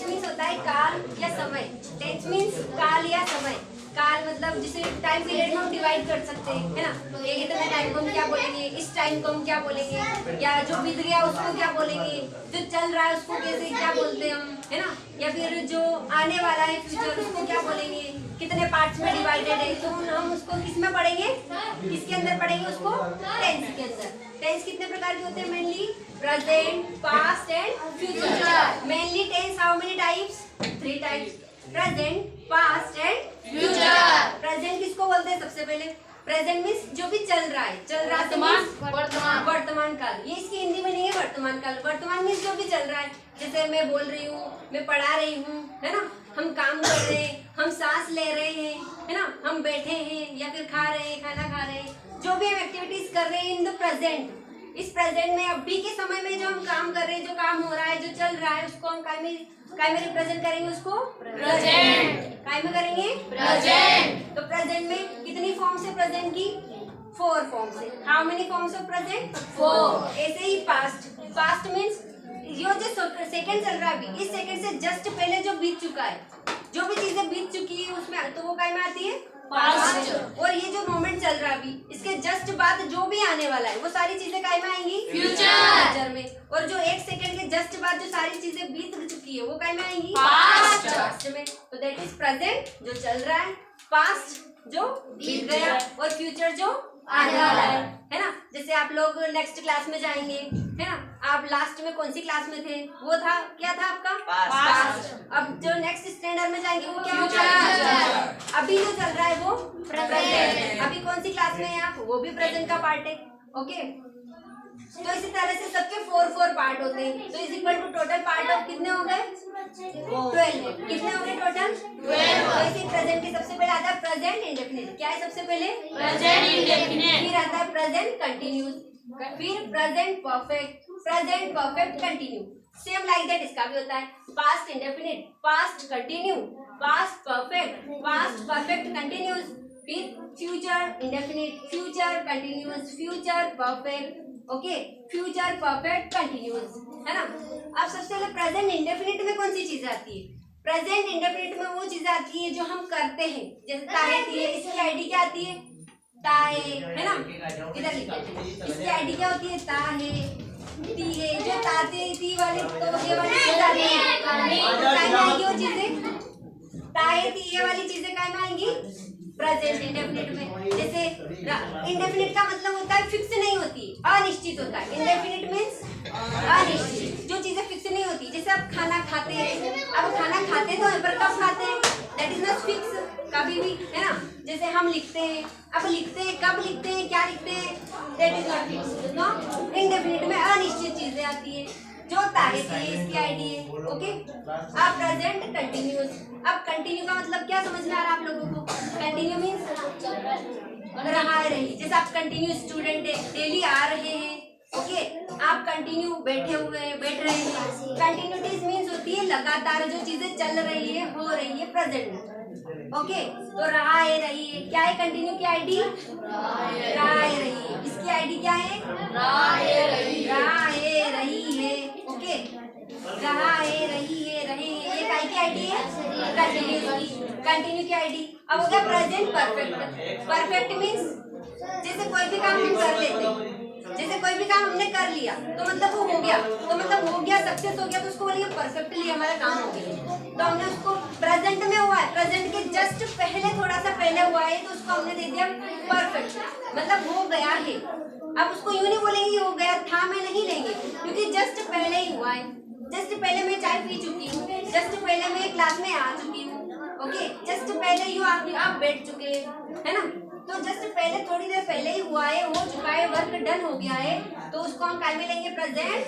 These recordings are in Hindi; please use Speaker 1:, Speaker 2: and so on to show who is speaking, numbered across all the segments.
Speaker 1: टेंस मीन्स होता है काल या समय। टेंस मीन्स काल या समय। काल मतलब जिसे टाइम पीरियड में हम डिवाइड कर सकते हैं, है ना। ये इतना टाइम को हम क्या बोलेंगे, इस टाइम को हम क्या बोलेंगे, या जो बीत गया उसको क्या बोलेंगे, जो चल रहा है उसको कैसे क्या बोलते हैं हम, है ना। या फिर जो आने वाला है फ्यूचर उसको क्या बोलेंगे, कितने पार्ट्स में डिवाइडेड है, तो हम उसको किस में पढ़ेंगे, किसके अंदर पढ़ेंगे उसको, टेंस के अंदर। टेंस कितने प्रकार के होते हैं mainly, present, past and future. Mainly tense how many types, 3 types, present, past and future. Present किसको बोलते हैं, सबसे पहले प्रेजेंट मीन्स जो भी चल रहा है, चल रहा है वर्तमान काल। ये इसकी हिंदी में नहीं है वर्तमान काल। वर्तमान मीन्स जो भी चल रहा है, जैसे मैं बोल रही हूँ, मैं पढ़ा रही हूँ, है ना, हम काम कर रहे हैं, हम सांस ले रहे हैं, है ना, हम बैठे हैं या फिर खा रहे हैं, खाना खा रहे हैं, जो भी हम एक्टिविटीज कर रहे हैं इन द प्रेजेंट। इस प्रेजेंट में अभी के समय में जो हम काम कर रहे हैं, जो काम हो रहा है, जो चल रहा है, उसको हम काय में रिप्रेजेंट करेंगे, उसको प्रेजेंट काय में करेंगे, प्रेजेंट। तो प्रेजेंट में कितनी फॉर्म्स है प्रेजेंट की, 4 फॉर्म्स है। How many forms of present, 4। ऐसे ही पास्ट, पास्ट मीन्स ये जो सेकंड चल रहा है अभी, इस सेकंड से जस्ट पहले जो बीत चुका है, जो भी चीजें बीत चुकी है उसमें, तो वो काय में आती है, पास्ट। और ये जो मोमेंट चल रहा है अभी, इसके जस्ट बाद जो भी आने वाला है, वो सारी चीजें काय में आएंगी, फ्यूचर में। और जो 1 सेकंड के जस्ट बाद जो सारी चीजें बीत चुकी है, वो काय में आएंगी, पास्ट में। तो दैट इज प्रेजेंट जो चल रहा है, पास्ट जो बीत गया, और फ्यूचर जो आने वाला है ना। जैसे आप लोग नेक्स्ट क्लास में जाएंगे, है ना, आप लास्ट में कौन सी क्लास में थे, वो था क्या था आपका, पास्ट। अब जो नेक्स्ट स्टैंडर्ड में जाएंगे वो क्या होगा, अभी जो चल रहा है वो प्रेजेंट। अभी कौन सी क्लास में है आप, वो भी प्रेजेंट का पार्ट है। ओके, तो इसी तरह से सबके 4 पार्ट होते हैं। तो is equal to total part of कितने हो गए, 12। कितने हो गए टोटल, 12। तो इसी प्रेजेंट के सबसे पहले आता है प्रेजेंट इंडेफिनिट। क्या है सबसे पहले, प्रेजेंट इंडेफिनिट। फिर आता है प्रेजेंट कंटिन्यूस, फिर present perfect, present perfect continue. Same like that इसका भी होता है, past indefinite, past continue, past perfect, past perfect continuous, फिर future indefinite, future continuous, future perfect. Okay, future perfect continuous, है ना। अब सबसे पहले प्रेजेंट इंडेफिनिट में कौन सी चीजें आती है, प्रेजेंट इंडेफिनिट में वो चीजें आती है जो हम करते हैं। जैसे ताए थी, इसकी आईडी क्या आती है, ताए, है ना, इधर लिखिए, इसकी आईडी क्या होती है, ताहे, ती है, जो ताते ती वाली, तो ये वाली चीज आती है, काय में आएगी वो चीजें, ताए ती ये वाली चीजें काय में आएंगी, प्रेजेंट इंडेफिनिट में। जैसे इंडेफिनिट का मतलब होता है फिक्स नहीं होती, अनिश्चित होता है। इंडेफिनिट मीन्स अनिश्चित, जो चीजें फिक्स नहीं होती। जैसे आप खाना खाते हैं, अब खाना खाते तो है, पर कब खाते हैं, दैट इज नॉट फिक्स, कभी भी, है ना। जैसे हम लिखते हैं, अब लिखते हैं, कब लिखते हैं, क्या लिखते हैं, that is not fix, no. Indefinite में अनिश्चित चीजें आती है, जो तारीख है इसकी आईडी है। ओके, अब प्रेजेंट कंटिन्यूस। अब कंटिन्यू का मतलब क्या समझ में आ रहा है आप लोगों को, कंटिन्यू मीन्स रहा है, रही। जैसे आप कंटिन्यू स्टूडेंट है, डेली आ रहे हैं, ओके, आप कंटिन्यू बैठे हुए हैं, बैठ रहे हैं। कंटिन्यूटीज मीन्स होती है लगातार जो चीजें चल रही है, हो रही है प्रेजेंट में। ओके, तो रहा है, रही है, क्या है कंटिन्यू की आईडी, रहा है, रही है। इसकी आईडी क्या है, रहा है, रही है। ओके, रहा है, रही है, रहे हैं, ये काय की आईडी है, कंटिन्यू की, कंटिन्यू की आईडी। अब हो गया प्रेजेंट परफेक्ट। परफेक्ट मीन्स जैसे कोई भी काम हम कर लेते हैं, जैसे कोई भी काम हमने कर लिया तो मतलब वो हो गया, तो मतलब हो गया, सक्सेस हो गया, तो उसको बोलेंगे परफेक्टली हमारा काम हो गया। तो हमने उसको प्रेजेंट में हुआ है, प्रेजेंट के जस्ट पहले, थोड़ा सा पहले हुआ है, तो उसको हमने दे दिया परफेक्ट, मतलब हो गया है। अब उसको यूं नहीं बोलेंगे हो गया था में नहीं लेंगे, क्योंकि जस्ट पहले ही हुआ है। जस्ट पहले मैं चाय पी चुकी हूँ, जस्ट पहले मैं क्लास में आ चुकी हूँ, ओके, जस्ट पहले यू आप बैठ चुके हैं, है ना। तो जस्ट पहले, थोड़ी देर पहले ही हुआ है, हो चुका है, वर्क डन हो गया है, तो उसको हम काय में लेंगे, प्रेजेंट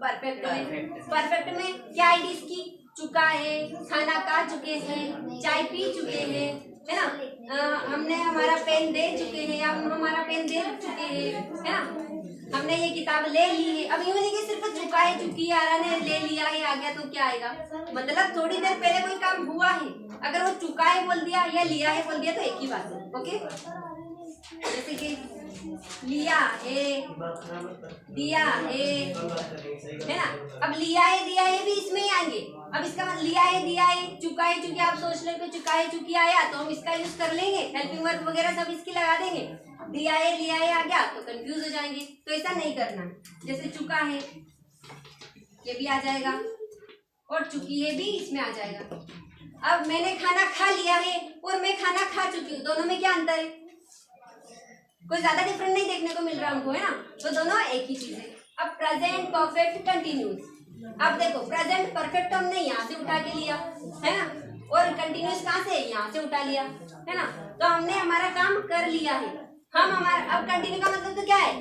Speaker 1: परफेक्ट में। परफेक्ट में क्या आईडी इसकी, चुका है, खाना खा चुके हैं, चाय पी चुके हैं, है ना, हमने हमारा पेन दे चुके हैं, हम हमारा पेन दे चुके हैं, है ना, हमने ये किताब ले ली है। अब यूं नहीं कि सिर्फ चुका है, चुकी है, आरा ने ले लिया है, आ गया, तो क्या आएगा, मतलब थोड़ी देर पहले कोई काम हुआ है, अगर वो चुका है बोल दिया या लिया है बोल दिया तो एक ही बात है। ओके, जैसे कि लिया है, दिया है ना। अब लिया है दिया है भी इसमें ही आएंगे। अब इसका मतलब लिया है दिया है, चुका है चुकी, आप सोच रहे हो चुका है चुकी आया तो हम इसका यूज कर लेंगे, हेल्पिंग वर्ब वगैरह सब इसकी लगा देंगे। दिया है लिया है आ गया तो कंफ्यूज हो जाएंगे, तो ऐसा नहीं करना। जैसे चुका है ये भी आ जाएगा और चुकी है भी इसमें आ जाएगा। अब मैंने खाना खा लिया है और मैं खाना खा चुकी हूँ, दोनों में क्या अंतर है? कोई ज्यादा डिफरेंट नहीं देखने को मिल रहा हमको, है ना। तो दोनों एक ही चीज है। अब प्रेजेंट परफेक्ट कंटिन्यूस, अब देखो प्रेजेंट परफेक्ट हमने यहाँ से उठा के लिया है ना, और कंटिन्यूस कहाँ से? यहाँ से उठा लिया है ना। तो हमने हमारा काम कर लिया है। हम हमारा अब कंटिन्यू का मतलब तो क्या है,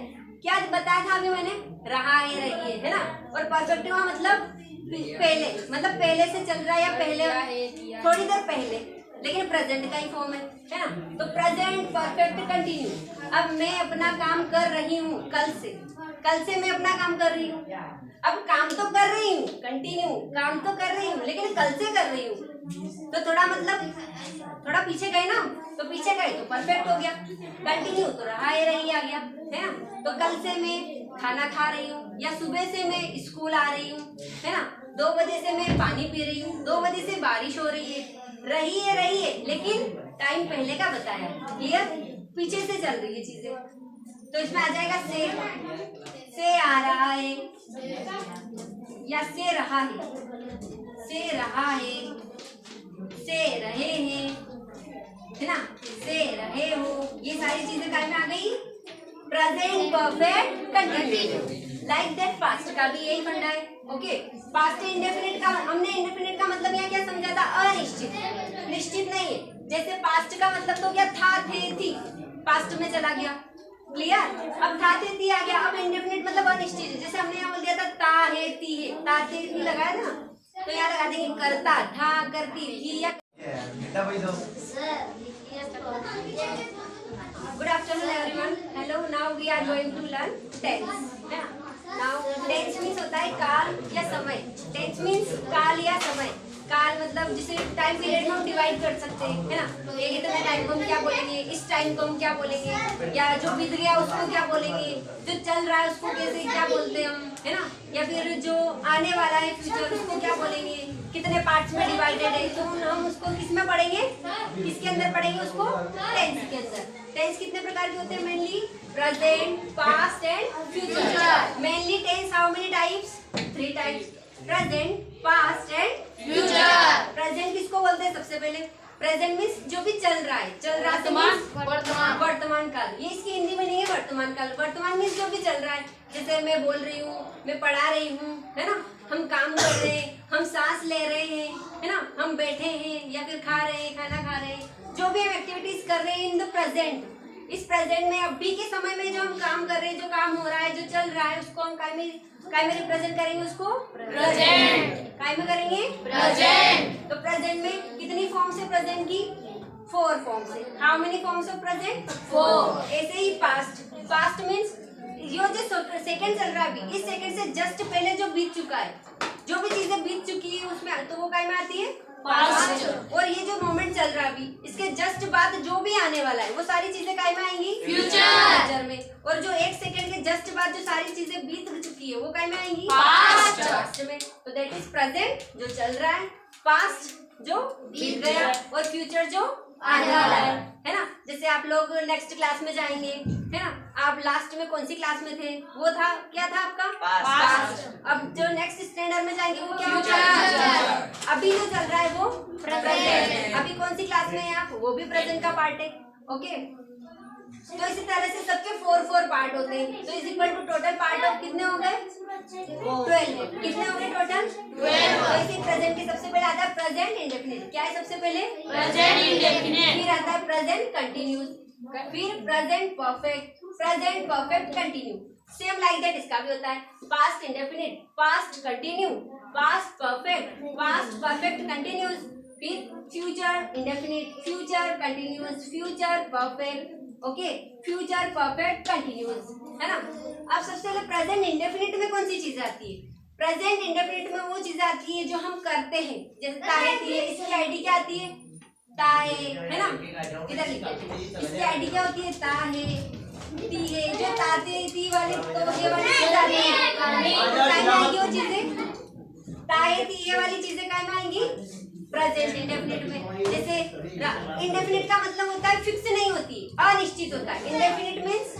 Speaker 1: क्या बताया था अभी मैंने? रहा है रही है ना। और परफेक्ट हुआ मतलब पहले, मतलब पहले से चल रहा है या पहले थोड़ी देर पहले, लेकिन प्रेजेंट का ही फॉर्म है ना। तो प्रेजेंट परफेक्ट कंटिन्यू। अब मैं अपना काम कर रही हूँ, कल से मैं अपना काम कर रही हूँ। अब काम तो कर रही हूँ, कंटिन्यू काम तो कर रही हूँ, लेकिन कल से कर रही हूँ तो थोड़ा मतलब थोड़ा पीछे गए ना, तो पीछे गए तो परफेक्ट हो गया। कंटिन्यू तो रहा है रही आ गया है ना। तो कल से मैं खाना खा रही हूँ, या सुबह से मैं स्कूल आ रही हूँ, है ना। 2 बजे से मैं पानी पी रही हूँ, 2 बजे से बारिश हो रही है, लेकिन टाइम पहले का बताया, क्लियर? पीछे से चल रही है चीजें, तो इसमें आ जाएगा से आ रहा है या से रहा है, से रहा है, से रहे हैं, है ना, से रहे हो। ये सारी चीजें काय में आ गई? Present perfect continue. Like that past का भी यही फंडा है। ओके, पास्ट इंडेफिनिट का हमने इंडेफिनिट का मतलब यहाँ क्या समझा था? अनिश्चित, निश्चित नहीं है। जैसे पास्ट का मतलब तो क्या था, थे, थी, पास्ट में चला गया, क्लियर। अब था थे थी आ गया। अब इंडेफिनिट मतलब अनिश्चित है। जैसे हमने यहाँ बोल दिया था ता है ती है, ता थे थी लगाया ना, तो यहाँ लगा देंगे करता था, करती थी या। Good afternoon everyone. Hello. Now we are going to learn tense. है ना? Now tense means होता है काल या समय। Tense means काल या समय। काल मतलब जिसे टाइम पीरियड में हम डिवाइड कर सकते हैं, है ना। एक इतना टाइम को हम क्या बोलेंगे, इस टाइम को हम क्या बोलेंगे, या जो बीत गया उसको क्या बोलेंगे, जो चल रहा है उसको कैसे क्या बोलते हैं हम, है ना। या फिर जो आने वाला है फ्यूचर उसको क्या बोलेंगे, कितने पार्ट्स में डिवाइडेड है, तो हम उसको किस में पढ़ेंगे, किसके अंदर पढ़ेंगे उसको? टेंस के अंदर। टेंस कितने प्रकार के होते हैं? Mainly present, past and future. Mainly tense how many types? 3 types, present, past and future. Present किसको बोलते हैं? सबसे पहले प्रेजेंट मीन्स जो भी चल रहा है, चल रहा है वर्तमान काल। ये इसकी हिंदी में नहीं है वर्तमान काल। वर्तमान मीन्स जो भी चल रहा है, जैसे मैं बोल रही हूँ, मैं पढ़ा रही हूँ, है ना, हम काम कर रहे हैं, हम सांस ले रहे हैं, है ना, हम बैठे हैं या फिर खा रहे हैं, खाना खा रहे हैं, जो भी हम एक्टिविटीज कर रहे हैं इन द प्रेजेंट। इस प्रेजेंट में अभी के समय में जो हम काम कर रहे हैं, जो काम हो रहा है, जो चल रहा है, उसको हम काय में रिप्रेजेंट करेंगे? उसको प्रेजेंट। काय में करेंगे? प्रेजेंट। तो प्रेजेंट में कितनी फॉर्म से प्रेजेंट की? 4 फॉर्म से। How many forms of present? 4। ऐसे ही पास्ट। पास्ट मीन्स ये जो सेकंड चल रहा है अभी, इस सेकंड से जस्ट पहले जो बीत चुका है, जो भी चीजें बीत चुकी है उसमें, तो वो काय में आती है? पास्ट। और ये जो मोमेंट चल रहा है अभी, इसके जस्ट बाद जो भी आने वाला है, वो सारी चीजें काय में आएंगी? फ्यूचर में। और जो 1 सेकंड के जस्ट बाद जो सारी चीजें बीत चुकी है, वो काय में आएंगी? पास्ट में। तो दैट इज प्रेजेंट जो चल रहा है, पास्ट जो बीत गया, और फ्यूचर जो आने वाला है ना। जैसे आप लोग नेक्स्ट क्लास में जाएंगे, है ना, आप लास्ट में कौन सी क्लास में थे? वो था, क्या था आपका? पास्ट। अब जो नेक्स्ट स्टैंडर्ड में जाएंगे वो क्या होगा? अभी जो चल रहा है वो प्रेजेंट। अभी कौन सी क्लास में है आप? वो भी प्रेजेंट का पार्ट है। ओके, तो इसी तरह से सबके 4 पार्ट होते हैं। तो is equal to total part of कितने हो गए? 12। कितने हो गए टोटल? 12। प्रेजेंट के सबसे पहले आता है प्रेजेंट इंडेफिनिट। क्या है सबसे पहले? Present indefinite. फिर आता है प्रेजेंट कंटिन्यूस, फिर present perfect continue. Same like that इसका भी होता है। Past indefinite, past continue, past perfect continuous, फिर future indefinite, future continuous, future perfect. Okay, future perfect continuous, है ना। अब सबसे पहले प्रेजेंट इंडेफिनिट में कौन सी चीजें आती है? प्रेजेंट इंडेफिनिट में वो चीजें आती है जो हम करते हैं। जैसे ताए थी, इसकी आईडी क्या आती है? ताए, है ना, इधर लिखिए। इसकी आईडी क्या होती है? ताए, थी है, जो ताते थी वाली तो ये वाली चीज आती है, काय में आएंगी वो चीजें, ताए थी ये वाली चीजें काय में आएंगी प्रेजेंट इंडेफिनिट में। जैसे इंडेफिनिट का मतलब होता है फिक्स नहीं होती, अनिश्चित होता है। इंडेफिनिट मीन्स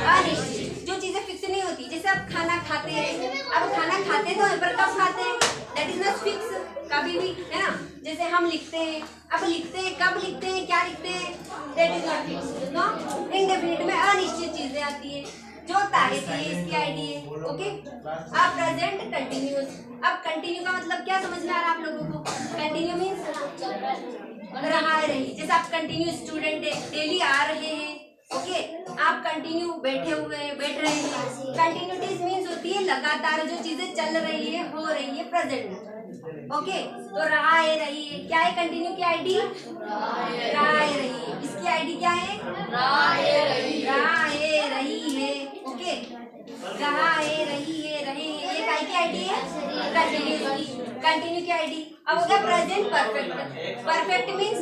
Speaker 1: अनिश्चित, जो चीजें फिक्स नहीं होती। जैसे आप खाना खाते हैं, अब खाना खाते तो है पर कब खाते हैं, दैट इज नॉट फिक्स, कभी भी, है ना। जैसे हम लिखते हैं, अब लिखते हैं, कब लिखते हैं, क्या लिखते हैं, that is not fix, no. Indefinite में अनिश्चित चीजें आती है, जो तारीख है इसकी आईडी है। ओके, अब प्रेजेंट कंटिन्यूअस। अब कंटिन्यू का मतलब क्या समझ में आ रहा है आप लोगों को? कंटिन्यू मीन्स रहा है, रही। जैसे आप कंटिन्यू स्टूडेंट है, डेली आ रहे हैं, ओके, आप कंटिन्यू बैठे हुए हैं, बैठ रहे हैं। कंटिन्यूटीज मीन्स होती है लगातार जो चीजें चल रही है, हो रही है प्रेजेंट में। ओके, तो रहा है, रही है, क्या है कंटिन्यू की आईडी? रहा है, रही है। इसकी आईडी क्या है? रहा है, रही है। ओके, रहा है, रही है, रहे हैं, ये काय की आईडी है? कंटिन्यू की। कंटिन्यू की आईडी। अब हो गया प्रेजेंट परफेक्ट। परफेक्ट मीन्स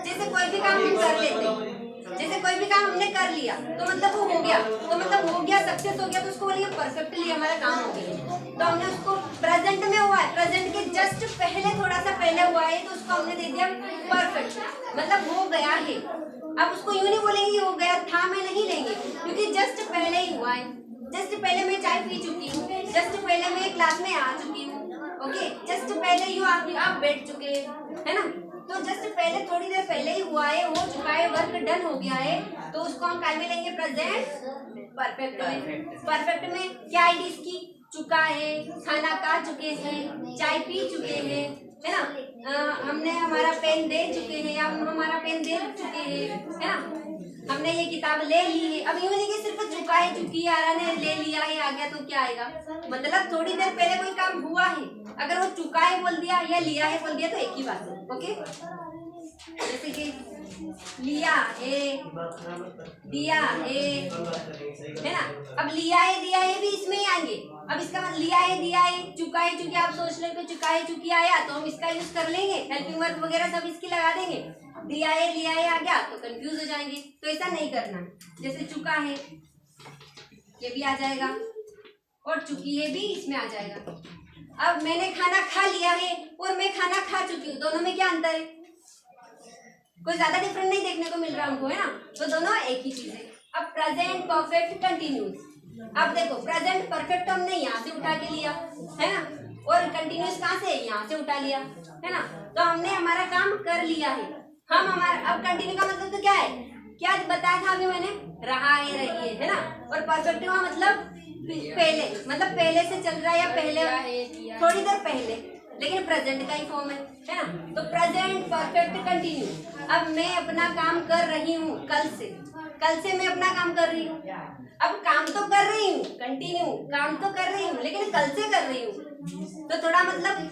Speaker 1: जैसे कोई भी काम हम कर लेते हैं, जैसे कोई भी काम हमने कर लिया तो मतलब वो हो गया, तो मतलब हो गया, सक्सेस हो गया, तो उसको बोलेंगे परफेक्टली हमारा काम हो गया। तो हमने उसको प्रेजेंट में हुआ है, प्रेजेंट के जस्ट पहले, थोड़ा सा पहले हुआ है, तो उसको हमने दे दिया परफेक्ट, मतलब हो गया है। अब उसको यूं नहीं बोलेंगे हो गया था में नहीं लेंगे, क्योंकि जस्ट पहले ही हुआ है। जस्ट पहले मैं चाय पी चुकी हूँ, जस्ट पहले मैं क्लास में आ चुकी हूँ, ओके, जस्ट पहले यू आप बैठ चुके हैं, है ना। तो जस्ट पहले, थोड़ी देर पहले ही हुआ है, हो चुका है, वर्क डन हो गया है, तो उसको हम काय में लेंगे? प्रेजेंट परफेक्ट में। परफेक्ट में क्या आईडी इसकी? चुका है, खाना खा चुके हैं, चाय पी चुके हैं, है ना। हमने हमारा पेन दे चुके हैं, या हमारा पेन दे चुके हैं, है ना। हमने ये किताब ले ली है। अब यूं नहीं कि सिर्फ चुका है, चुकी है, आरा ने ले लिया है, आ गया, तो क्या आएगा? मतलब थोड़ी देर पहले कोई काम हुआ है, अगर वो चुका है बोल दिया या लिया है बोल दिया तो एक ही बात है। ओके, जैसे कि लिया है, दिया है ना। अब लिया है, दिया है भी इसमें ही आएंगे। अब इसका मतलब लिया है, दिया है, चुका है, चुकी, आप सोच रहे हो चुका है, चुकी आया तो हम इसका यूज कर लेंगे, हेल्पिंग वर्ब वगैरह सब इसकी लगा देंगे। दिया है, लिया है आ गया तो कंफ्यूज हो जाएंगे, तो ऐसा नहीं करना। जैसे चुका है ये भी आ जाएगा, और चुकी है भी इसमें आ जाएगा। अब मैंने खाना खा लिया है और मैं खाना खा चुकी हूँ, दोनों में क्या अंतर है? कोई ज्यादा डिफरेंट नहीं देखने को मिल रहा हमको, है ना। तो दोनों एक ही चीज है। अब प्रेजेंट परफेक्ट कंटिन्यूस। अब देखो प्रेजेंट परफेक्ट हमने यहाँ से उठा के लिया, है ना, और कंटिन्यूस कहाँ से? यहाँ से उठा लिया, है ना। तो हमने हमारा काम कर लिया है, हम हमारा। अब कंटिन्यू का मतलब तो क्या है? क्या बताया था अभी मैंने? रहा है, रही है ना। और परफेक्ट का मतलब पहले, मतलब पहले से चल रहा है, या पहले थोड़ी देर पहले, लेकिन प्रेजेंट का ही फॉर्म है ना। तो प्रेजेंट परफेक्ट कंटिन्यू। अब मैं अपना काम कर रही हूँ, कल से मैं अपना काम कर रही हूँ। अब काम तो कर रही हूँ, कंटिन्यू, काम तो कर रही हूँ, लेकिन कल से कर रही हूँ, तो थोड़ा मतलब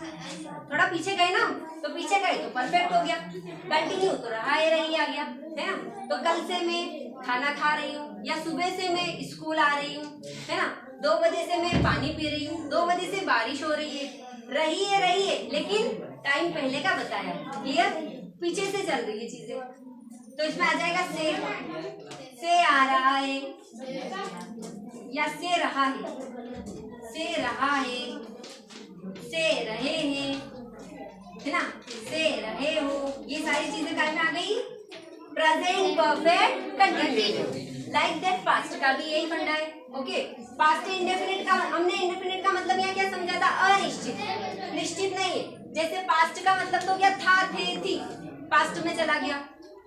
Speaker 1: थोड़ा पीछे गए ना, तो पीछे गए तो परफेक्ट हो गया। कंटिन्यू तो रहा है, रही आ गया, है ना। तो कल से मैं खाना खा रही हूँ, या सुबह से मैं स्कूल आ रही हूँ, है ना। 2 बजे से मैं पानी पी रही हूँ, 2 बजे से बारिश हो रही है। रही है, लेकिन टाइम पहले का बताया, क्लियर? पीछे से चल रही है चीजें, तो इसमें आ जाएगा से आ रहा है, या से रहा है, से रहा है, से रहे हैं, है ना, से रहे हो। ये सारी चीजें काम में आ गई। Present perfect continue. Like that past का भी यही फंडा है। ओके, पास्ट इंडेफिनिट का, हमने इंडेफिनिट का मतलब यहाँ क्या समझा था? अनिश्चित, निश्चित नहीं है। जैसे पास्ट का मतलब तो क्या था, थे, थी, पास्ट में चला गया,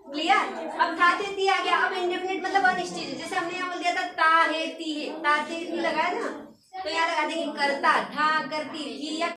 Speaker 1: क्लियर। अब था, थे, थी आ गया। अब इंडेफिनिट मतलब अनिश्चित है। जैसे हमने यहाँ बोल दिया था ता है, ती है, ता, थे, थी लगाया ना, तो यहाँ लगा देंगे करता था, करती थी, या